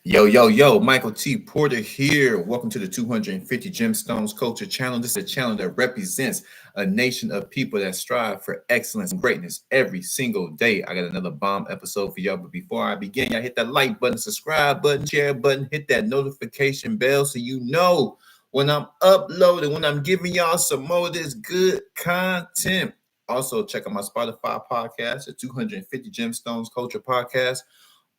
Yo, Michael T. Porter here. Welcome to the 250 Gemstones Culture Channel. This is a channel that represents a nation of people that strive for excellence and greatness every single day. I got another bomb episode for y'all, but before I begin, y'all hit that like button, subscribe button, share button, hit that notification bell so you know when I'm uploading, when I'm giving y'all some more of this good content. Also, check out my Spotify podcast, the 250 Gemstones Culture Podcast.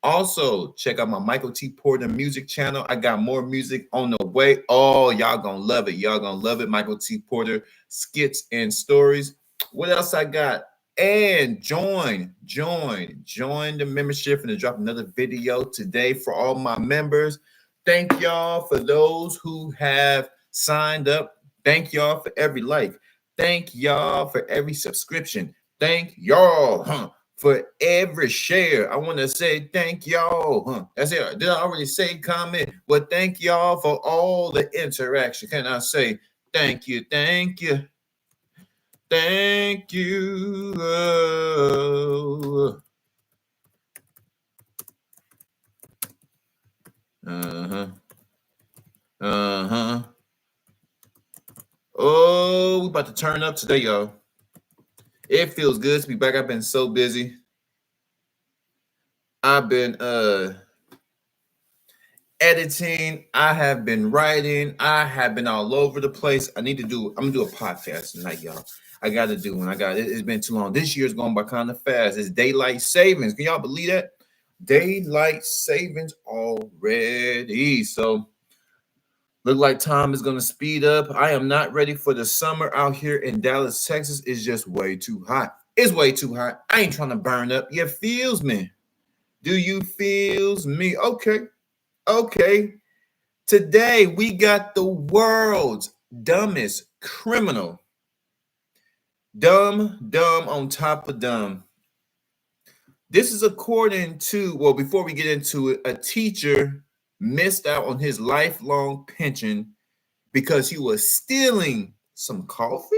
Also, check out my Michael T. Porter music channel. I got more music on the way. Oh, y'all gonna love it. Y'all gonna love it. Michael T. Porter skits and stories. What else I got? And join the membership and to drop another video today for all my members. Thank y'all for those who have signed up. Thank y'all for every like. Thank y'all for every subscription. Thank y'all for every share. I want to say thank y'all. That's it. Did I already say comment? Well, thank y'all for all the interaction. Can I say thank you? Thank you. Thank you. Uh-huh. Uh-huh. Oh, we about to turn up today, y'all. It feels good to be back. I've been so busy. I've been editing, I have been writing, I have been all over the place. I'm gonna do a podcast tonight, y'all. I gotta do one. It's been too long. This year's going by kind of fast. It's daylight savings. Can y'all believe that? Daylight savings already. So look like time is gonna speed up. I am not ready for the summer out here in Dallas, Texas. It's just way too hot. It's way too hot. I ain't trying to burn up. You feels me? Do you feels me? Okay. Today we got the world's dumbest criminal. Dumb on top of dumb. This is according to, well, before we get into it, a teacher missed out on his lifelong pension because he was stealing some coffee.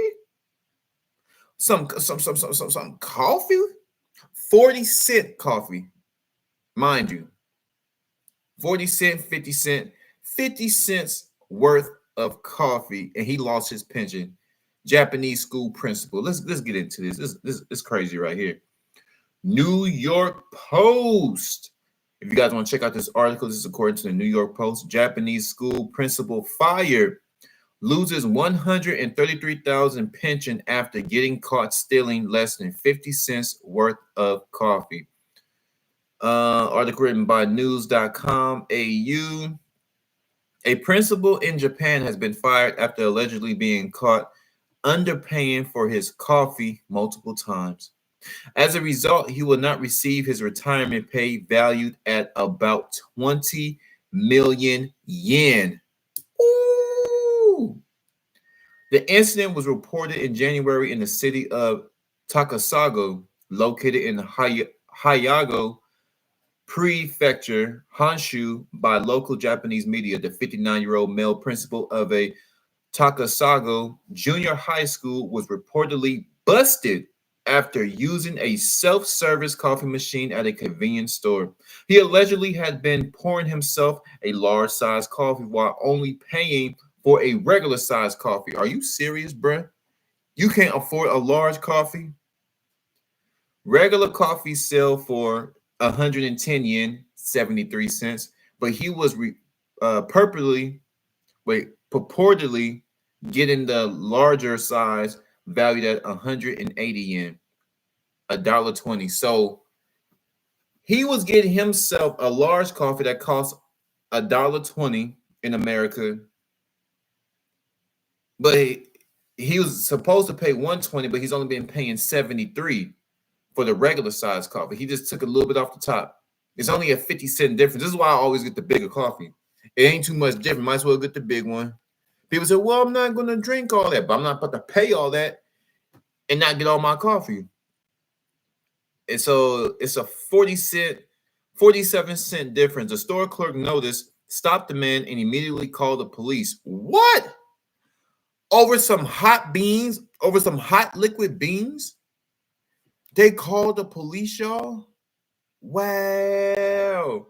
Some coffee? 40-cent coffee, mind you. 40 cent, 50 cent, 50 cents worth of coffee, and he lost his pension. Japanese school principal. Let's get into this. This is crazy right here. New York Post. If you guys want to check out this article, this is according to the New York Post. Japanese school principal fired, loses 133,000 pension after getting caught stealing less than 50 cents worth of coffee. Article written by news.com.au. A principal in Japan has been fired after allegedly being caught underpaying for his coffee multiple times. As a result, he will not receive his retirement pay valued at about 20 million yen. Ooh. The incident was reported in January in the city of Takasago, located in Hyogo Prefecture, Honshu, by local Japanese media. The 59-year-old male principal of a Takasago junior high school was reportedly busted after using a self-service coffee machine at a convenience store. He allegedly had been pouring himself a large-sized coffee while only paying for a regular-sized coffee. Are you serious, bruh? You can't afford a large coffee? Regular coffee sell for 110 yen, 73 cents, but he was purportedly getting the larger size valued at 180 yen, $1.20. So he was getting himself a large coffee that cost $1.20 in America, but he was supposed to pay 120, but he's only been paying 73 for the regular size coffee. He just took a little bit off the top. It's only a 50-cent difference. This is why I always get the bigger coffee. It ain't too much different. Might as well get the big one. People say, well, I'm not going to drink all that, but I'm not about to pay all that and not get all my coffee. And so it's a 47-cent difference. The store clerk noticed, stopped the man, and immediately called the police. What? Over some hot beans? Over some hot liquid beans? They called the police, y'all? Wow.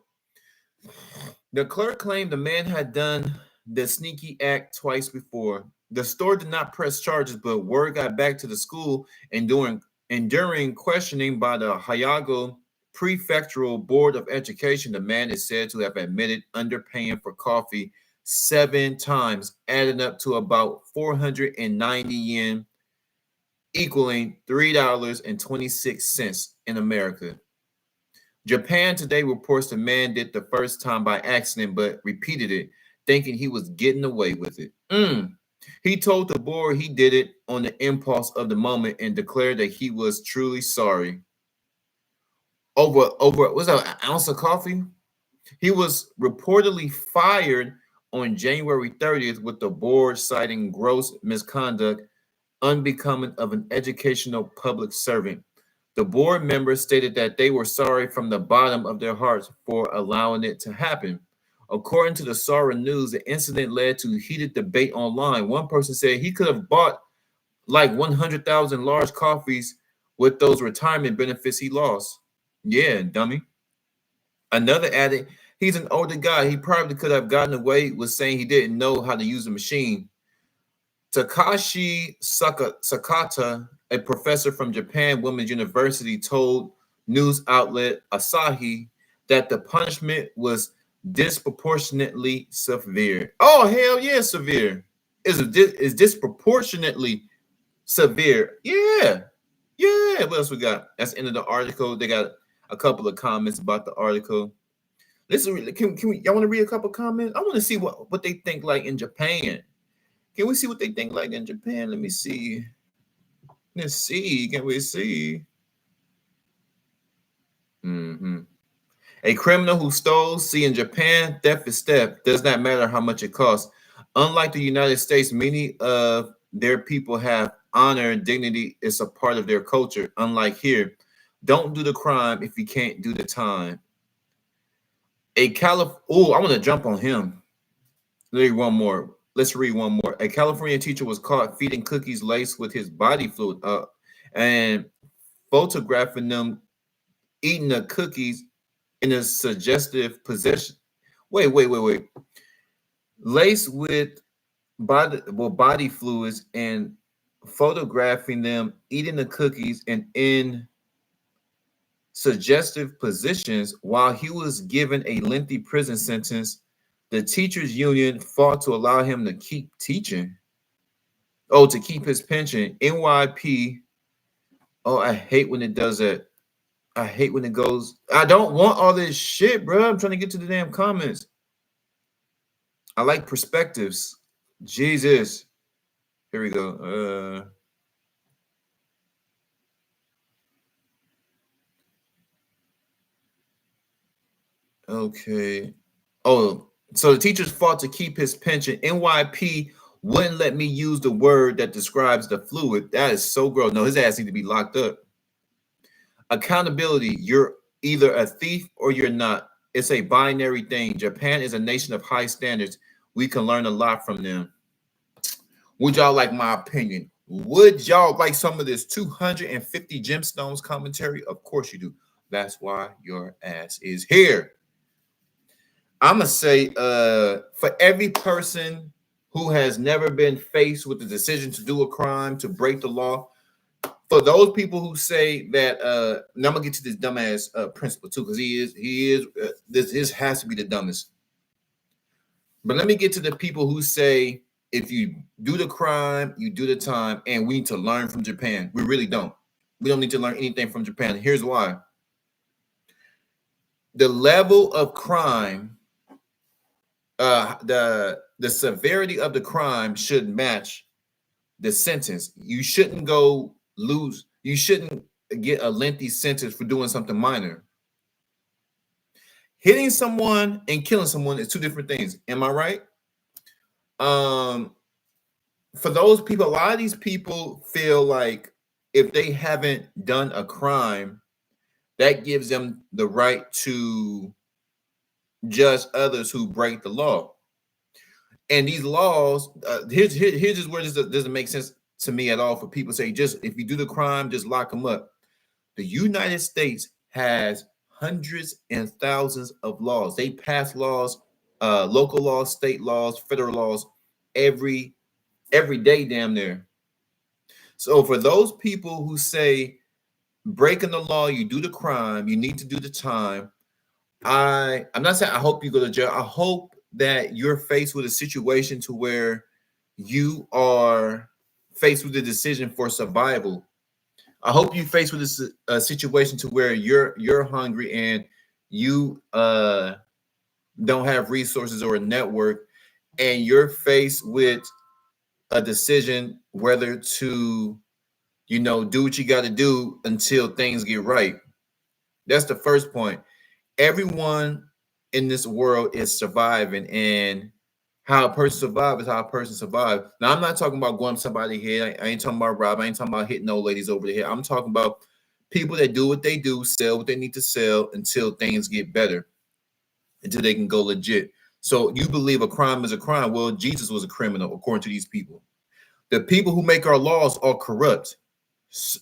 The clerk claimed the man had done the sneaky act twice before. The store did not press charges, but word got back to the school, and during questioning by the Hyogo Prefectural Board of Education, the man is said to have admitted underpaying for coffee 7 times, adding up to about 490 yen, equaling $3.26 in America. Japan Today reports the man did the first time by accident, but repeated it, thinking he was getting away with it. He told the board he did it on the impulse of the moment and declared that he was truly sorry. Over what's that, an ounce of coffee? He was reportedly fired on January 30th, with the board citing gross misconduct unbecoming of an educational public servant. The board members stated that they were sorry from the bottom of their hearts for allowing it to happen. According to the Sora News, the incident led to heated debate online. One person said he could have bought like 100,000 large coffees with those retirement benefits he lost. Yeah, dummy. Another added, he's an older guy. He probably could have gotten away with saying he didn't know how to use the machine. Takashi Sakata, a professor from Japan Women's University, told news outlet Asahi that the punishment was disproportionately severe. Oh, hell yeah, severe. Is disproportionately severe. Yeah. Yeah. What else we got? That's the end of the article. They got a couple of comments about the article. Listen, can we, y'all want to read a couple of comments? I want to see what they think like in Japan. Can we see what they think like in Japan? Let me see. Let's see. Can we see? A criminal who stole. See, in Japan, theft is theft. Does not matter how much it costs. Unlike the United States, many of their people have honor and dignity. It's a part of their culture. Unlike here, don't do the crime if you can't do the time. Oh, I want to jump on him. Let's read one more. A California teacher was caught feeding cookies laced with his body fluid and photographing them eating the cookies in a suggestive position. Wait. Laced with body fluids and photographing them eating the cookies and in suggestive positions while he was given a lengthy prison sentence. The teachers union fought to allow him to keep teaching. Oh, to keep his pension. NYP. Oh, I hate when it does that. I hate when it goes. I don't want all this shit, bro. I'm trying to get to the damn comments. I like perspectives. Jesus. Here we go. Okay. Oh, so the teachers fought to keep his pension. NYP wouldn't let me use the word that describes the fluid. That is so gross. No, his ass need to be locked up. Accountability. You're either a thief or you're not. It's a binary thing. Japan is a nation of high standards. We can learn a lot from them. Would y'all like my opinion? Would y'all like some of this 250 gemstones commentary? Of course you do. That's why your ass is here. I'm gonna say for every person who has never been faced with the decision to do a crime, to break the law, for those people who say that now I'm gonna get to this dumbass principle too, because this has to be the dumbest. But let me get to the people who say if you do the crime, you do the time, and we need to learn from Japan. We really don't. We don't need to learn anything from Japan. Here's why. The level of crime, the severity of the crime should match the sentence. You shouldn't go lose. You shouldn't get a lengthy sentence for doing something minor. Hitting someone and killing someone is two different things. Am I right? For those people, a lot of these people feel like if they haven't done a crime, that gives them the right to judge others who break the law. And these laws, here's just where this doesn't make sense to me at all. For people to say, just if you do the crime, just lock them up. The United States has hundreds and thousands of laws. They pass laws local laws, state laws, federal laws, every day, damn near. So for those people who say breaking the law, you do the crime, you need to do the time. I'm not saying I hope you go to jail. I hope that you're faced with a situation to where you are faced with a decision for survival. I hope you faced with a situation to where you're hungry and you don't have resources or a network, and you're faced with a decision whether to, do what you got to do until things get right. That's the first point. Everyone in this world is surviving, and how a person survives is how a person survives. Now, I'm not talking about going to somebody's head. I ain't talking about robbing. I ain't talking about hitting old ladies over the head. I'm talking about people that do what they do, sell what they need to sell until things get better, until they can go legit. So you believe a crime is a crime. Well, Jesus was a criminal, according to these people. The people who make our laws are corrupt.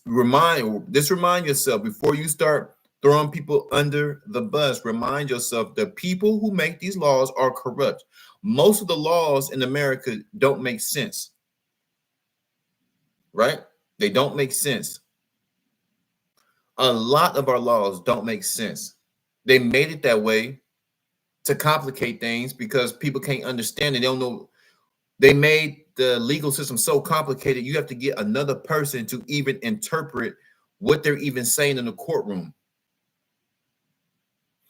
Remind yourself before you start throwing people under the bus. Remind yourself the people who make these laws are corrupt. Most of the laws in America don't make sense, right? They don't make sense. A lot of our laws don't make sense. They made it that way to complicate things because people can't understand it. They don't know. They made the legal system so complicated, you have to get another person to even interpret what they're even saying in the courtroom.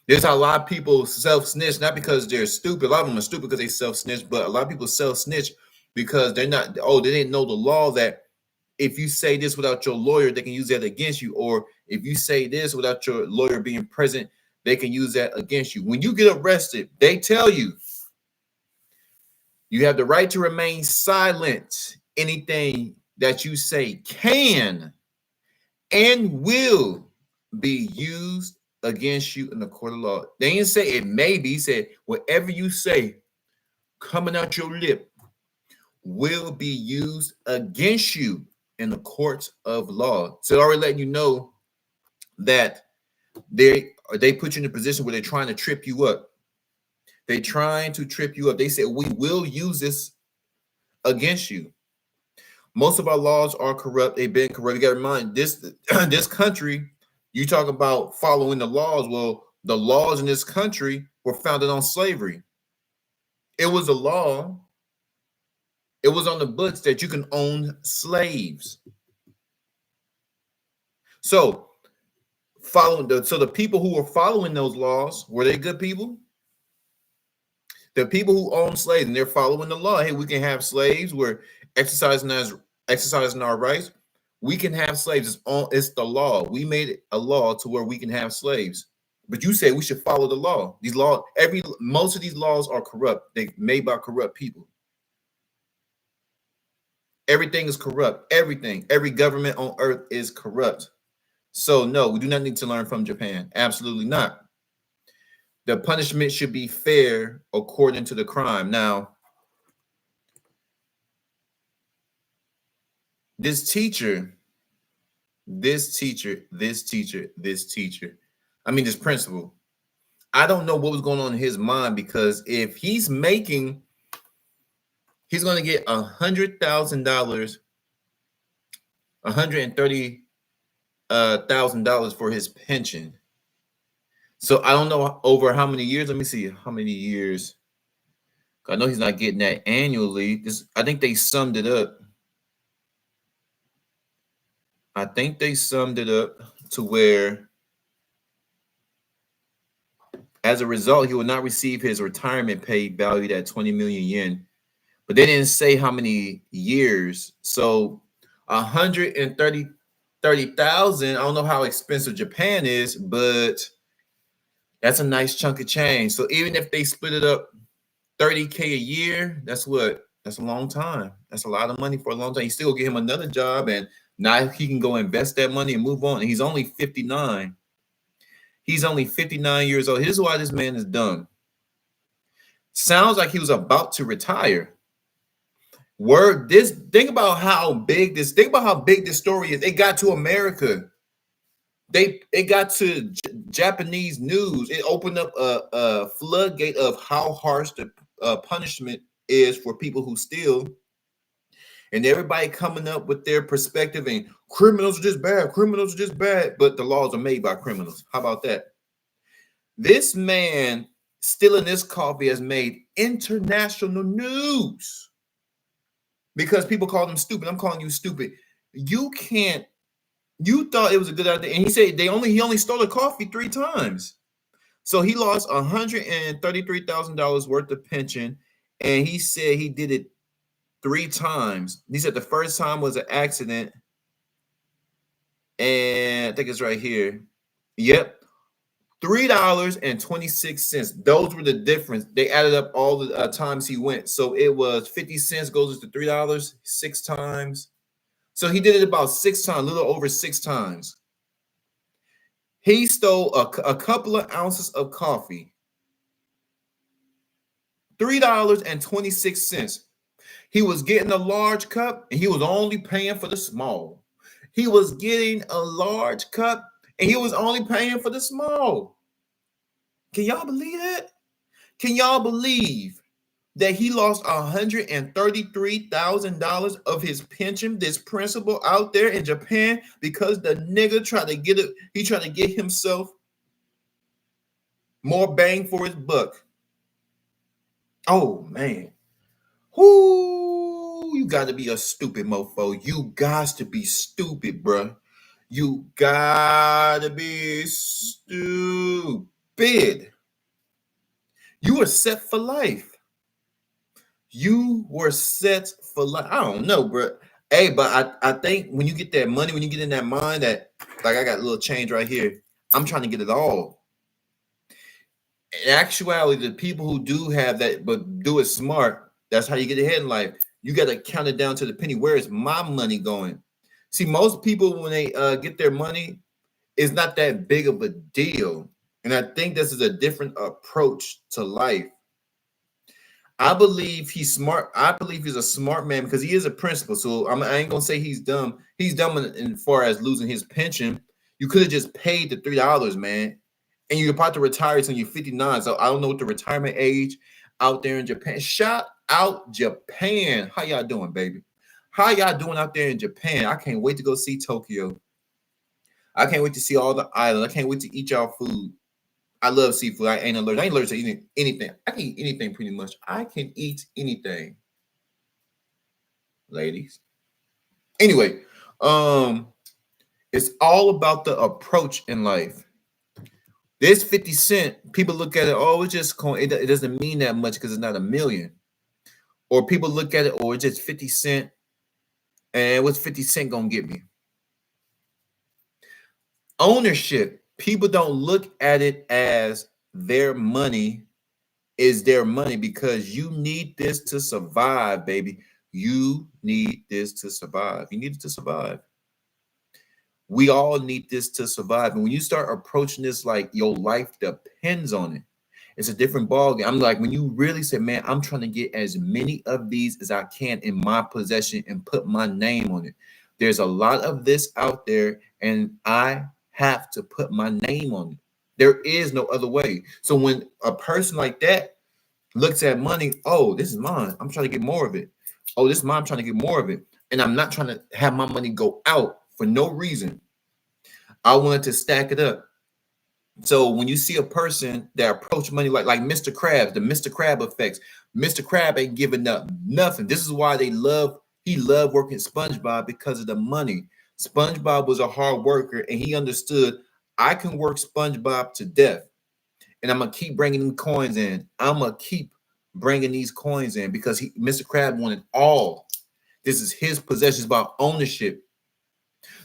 There's a lot of people self-snitch, not because they're stupid. A lot of them are stupid because they self-snitch, but a lot of people self-snitch because they didn't know the law that if you say this without your lawyer, they can use that against you. Or if you say this without your lawyer being present, they can use that against you. When you get arrested, they tell you, you have the right to remain silent. Anything that you say can and will be used against you in the court of law. They didn't say it may be. He said, whatever you say coming out your lip will be used against you in the courts of law. So already letting you know that they put you in a position where they're trying to trip you up. They're trying to trip you up. They said, we will use this against you. Most of our laws are corrupt. They've been corrupt. You got to remind this country, you talk about following the laws. Well, the laws in this country were founded on slavery. It was a law. It was on the books that you can own slaves. So the people who were following those laws, were they good people? The people who own slaves and they're following the law. Hey, we can have slaves. We're exercising our rights. We can have slaves. It's the law. We made it a law to where we can have slaves. But you say we should follow the law. Most of these laws are corrupt. They're made by corrupt people. Everything is corrupt. Everything. Every government on earth is corrupt. So no, we do not need to learn from Japan. Absolutely not. The punishment should be fair according to the crime. Now, this principal, I don't know what was going on in his mind, because if he's going to get $130,000 for his pension. So I don't know over how many years. Let me see how many years. I know he's not getting that annually. I think they summed it up. To where, as a result, he will not receive his retirement pay valued at 20 million yen. But they didn't say how many years. So 130,000. I don't know how expensive Japan is, but that's a nice chunk of change. So even if they split it up 30K a year, that's a long time. That's a lot of money for a long time. You still get him another job, and now he can go invest that money and move on. And he's only 59. He's only 59 years old. Here's why this man is dumb. Sounds like he was about to retire. Think about how big this story is. It got to America. It got to Japanese news. It opened up a floodgate of how harsh the punishment is for people who steal. And everybody coming up with their perspective, and criminals are just bad. Criminals are just bad. But the laws are made by criminals. How about that? This man stealing this coffee has made international news because people call him stupid. I'm calling you stupid. You can't. You thought it was a good idea, and he said he only stole a coffee 3 times, so he lost $133,000 worth of pension, and he said he did it 3 times. He said the first time was an accident, and I think it's right here. Yep, $3.26. Those were the difference. They added up all the times he went. So it was 50 cents goes to $3 6 times. So he did it about 6 times, a little over 6 times. He stole a couple of ounces of coffee. $3.26. He was getting a large cup and he was only paying for the small. He was getting a large cup and he was only paying for the small. Can y'all believe that? Can y'all believe that he lost $133,000 of his pension, this principal out there in Japan, because the nigga tried to get it, he tried to get himself more bang for his buck. Oh man. Whoo, you gotta be a stupid mofo. You got to be stupid, bruh. You gotta be stupid. You were set for life. You were set for life. I don't know, bro. Hey, but I think when you get that money, when you get in that mind that, like, I got a little change right here, I'm trying to get it all. In actuality, the people who do have that, but do it smart, that's how you get ahead in life. You got to count it down to the penny. Where is my money going? See, most people, when they get their money, it's not that big of a deal. And I think this is a different approach to life. I believe he's smart. I believe he's a smart man because he is a principal. So I ain't gonna say he's dumb. He's dumb in far as losing his pension. You could have just paid the $3, man, and you're about to retire until you're 59. So I don't know what the retirement age out there in Japan. Shout out Japan. How y'all doing, baby? How y'all doing out there in Japan? I can't wait to go see Tokyo. I can't wait to see all the islands. I can't wait to eat y'all food. I love seafood. I ain't allergic to eating anything. I can eat anything pretty much. I can eat anything, ladies. Anyway, it's all about the approach in life. This 50 cent, people look at it, oh, it's just coin. It doesn't mean that much because it's not a million. Or people look at it, oh, it's just 50 cent. And what's 50 cent gonna get me? Ownership. People don't look at it as their money is their money because you need this to survive, baby. You need this to survive. You need it to survive. We all need this to survive. And when you start approaching this like your life depends on it, it's a different ballgame. I'm like, when you really say, man, I'm trying to get as many of these as I can in my possession and put my name on it. There's a lot of this out there, and I have to put my name on it. There is no other way. So when a person like that looks at money, oh, this is mine. I'm trying to get more of it. Oh, this is mine. I'm trying to get more of it. And I'm not trying to have my money go out for no reason. I wanted to stack it up. So when you see a person that approach money like Mr. Krabs, the Mr. Crab effects, Mr. Crab ain't giving up nothing. This is why he loved working SpongeBob because of the money. SpongeBob was a hard worker and he understood I can work SpongeBob to death and I'm going to keep bringing them coins in. I'm going to keep bringing these coins in because Mr. Crab wanted all. This is his possessions about ownership.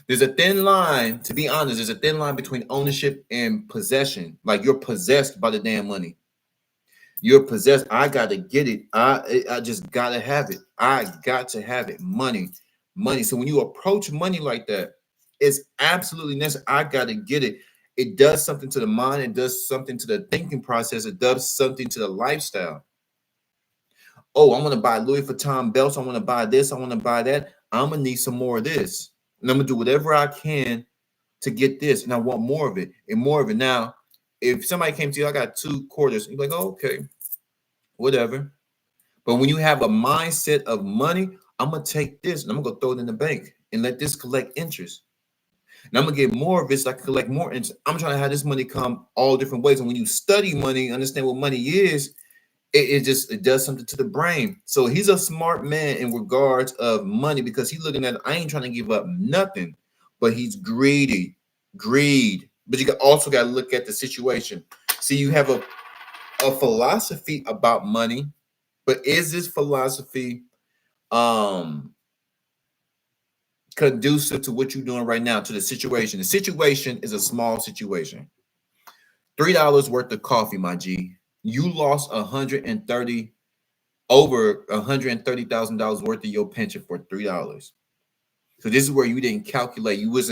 There's a thin line, to be honest, there's a thin line between ownership and possession. Like you're possessed by the damn money. You're possessed. I got to get it. I just got to have it. I got to have it. Money. So when you approach money like that, it's absolutely necessary. I got to get it. It does something to the mind. It does something to the thinking process. It does something to the lifestyle. Oh, I want to buy Louis Vuitton belts. I want to buy this. I want to buy that. I'm going to need some more of this. And I'm going to do whatever I can to get this, and I want more of it and more of it. Now, if somebody came to you, I got 2 quarters, you're like, oh, okay, whatever. But when you have a mindset of money, I'm gonna take this and I'm gonna go throw it in the bank and let this collect interest. And I'm gonna get more of it so I can collect more interest. I'm trying to have this money come all different ways. And when you study money, understand what money is, it does something to the brain. So he's a smart man in regards of money because he's looking at, I ain't trying to give up nothing, but he's greed. But you also got to look at the situation. See, you have a philosophy about money, but is this philosophy conducive to what you're doing right now, to the situation? The situation is a small situation. $3 worth of coffee, my G. You lost over $130,000 worth of your pension for $3. So this is where you didn't calculate. You were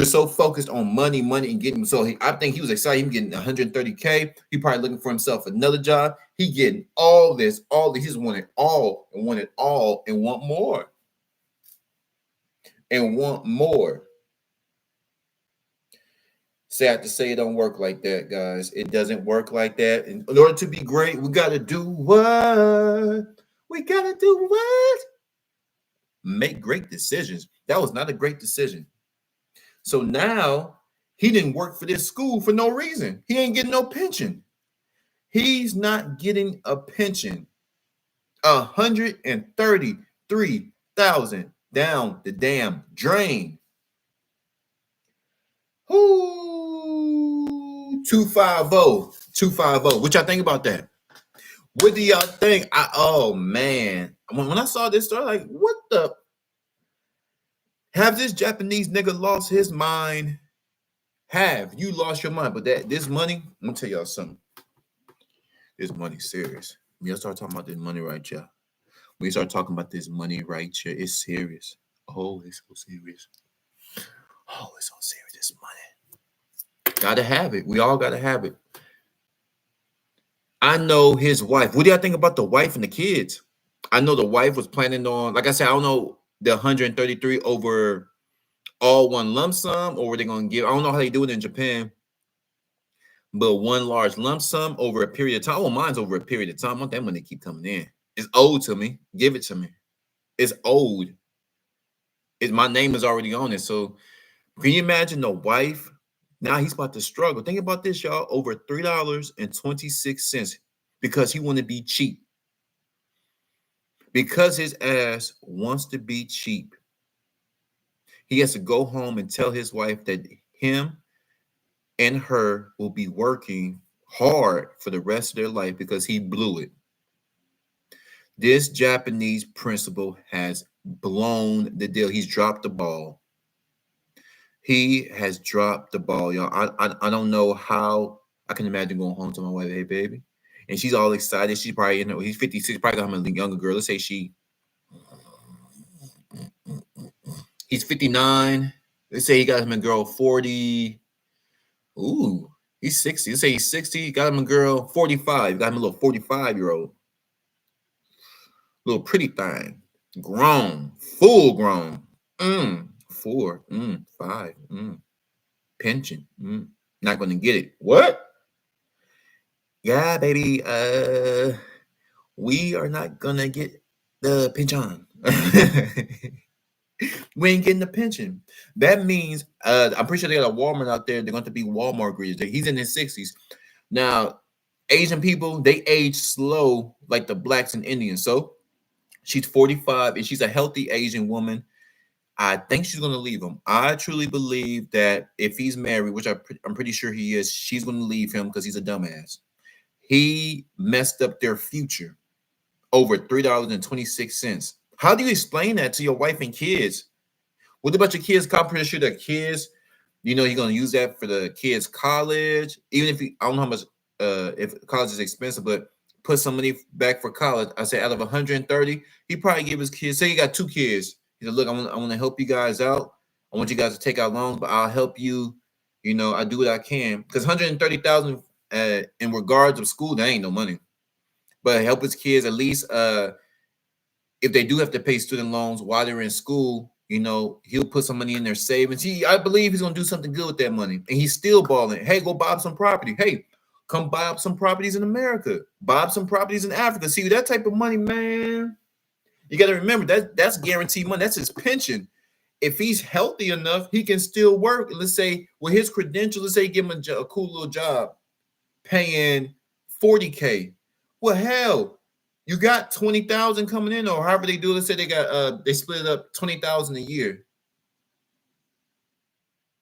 so focused on money, and getting. So I think he was excited. Him getting 130K. He probably looking for himself another job. He getting all this. He just wanted all and wanted all and want more. And want more. Sad to say, it don't work like that, guys. It doesn't work like that. In order to be great, we got to do what? We got to do what? Make great decisions. That was not a great decision. So now he didn't work for this school for no reason. He ain't getting no pension. He's not getting a pension. 133,000 down the damn drain. Ooh, 250. What y'all think about that? What do y'all think? Oh man, when I saw this story, like, what the? Have this Japanese nigga lost his mind? Have you lost your mind? But this money, I'm gonna tell y'all something. This money's serious. When you start talking about this money right here, when you start talking about this money right here, it's serious. Oh, it's so serious. Oh, it's so serious. This money. Gotta have it. We all gotta have it. I know his wife. What do y'all think about the wife and the kids? I know the wife was planning on, like I said, I don't know the 133 over all one lump sum, or were they gonna give? I don't know how they do it in Japan, but one large lump sum over a period of time. Well, mine's over a period of time. I want that money to keep coming in. It's owed to me. Give it to me. It's owed. My name is already on it. So can you imagine the wife? Now he's about to struggle. Think about this, y'all. Over $3.26 because he want to be cheap. Because his ass wants to be cheap. He has to go home and tell his wife that him and her will be working hard for the rest of their life because he blew it. This Japanese principal has blown the deal. He's dropped the ball. He has dropped the ball, y'all. I don't know how. I can imagine going home to my wife, hey, baby. And she's all excited. She's probably, he's 56, probably got him a younger girl. Let's say he's 59. Let's say he got him a girl 40. Ooh, he's 60. Let's say he's 60. Got him a girl 45. Got him a little 45-year-old. Little pretty thing. Grown. Full grown. 4. 5. Pension. Not going to get it. What? Yeah, baby. We are not going to get the pension. We ain't getting the pension. That means I'm pretty sure they got a Walmart out there. They're going to be Walmart greeters. He's in his 60s. Now, Asian people, they age slow like the blacks and Indians. So she's 45 and she's a healthy Asian woman. I think she's going to leave him. I truly believe that if he's married, which I'm pretty sure he is, she's going to leave him because he's a dumbass. He messed up their future over $3.26. How do you explain that to your wife and kids? What about your kids? I'm pretty sure the kids, you're going to use that for the kids' college. Even if I don't know how much, if college is expensive, but put some money back for college. I say out of 130, he probably give his kids, say he got 2 kids. He said, look, I want to help you guys out. I want you guys to take out loans, but I'll help you. I do what I can. Because 130,000 in regards of school, that ain't no money. But help his kids at least, if they do have to pay student loans while they're in school, he'll put some money in their savings. I believe he's gonna do something good with that money, and he's still balling. Hey, go buy up some property. Hey, come buy up some properties in America. Buy up some properties in Africa. See that type of money, man. You got to remember that's guaranteed money. That's his pension. If he's healthy enough, he can still work. And let's say with his credentials, let's say give him a cool little job, paying 40K. Well, hell, you got 20,000 coming in, or however they do. Let's say they split it up 20,000 a year.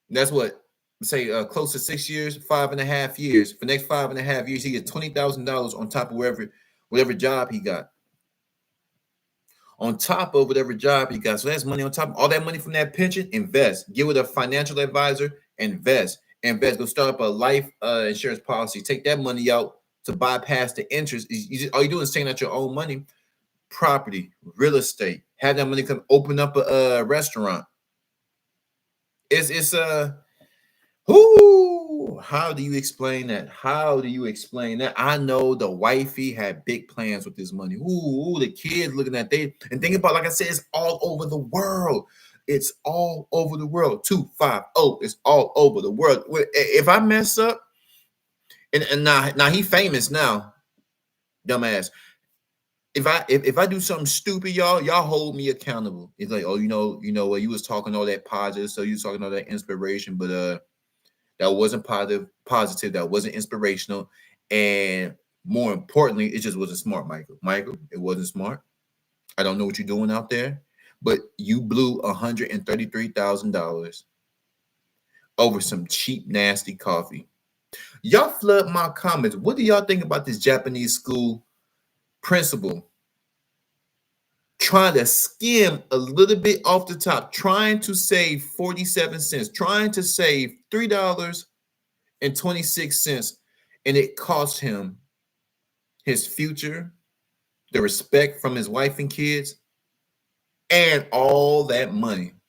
That's what, say close to 6 years, 5.5 years. For the next 5.5 years, he gets $20,000 on top of whatever job he got. On top of whatever job he got. So that's money on top. All that money from that pension, invest. Give it a financial advisor, invest. Go start up a life insurance policy. Take that money out to bypass the interest. All you do is taking out your own money. Property, real estate. Have that money come open up a restaurant. How do you explain that? How do you explain that? I know the wifey had big plans with this money. The kids looking at they and think about, like I said, it's all over the world. It's all over the world. 250. It's all over the world. If I mess up, and now he famous now, dumbass. If I do something stupid, y'all hold me accountable. It's like, what, you was talking all that positive, so you was talking all that inspiration, but that wasn't positive, that wasn't inspirational, and more importantly, it just wasn't smart, Michael, it wasn't smart. I don't know what you're doing out there, but you blew $133,000 over some cheap, nasty coffee. Y'all flood my comments. What do y'all think about this Japanese school principal trying to skim a little bit off the top, trying to save 47 cents, trying to save $3.26, and it cost him his future, the respect from his wife and kids, and all that money.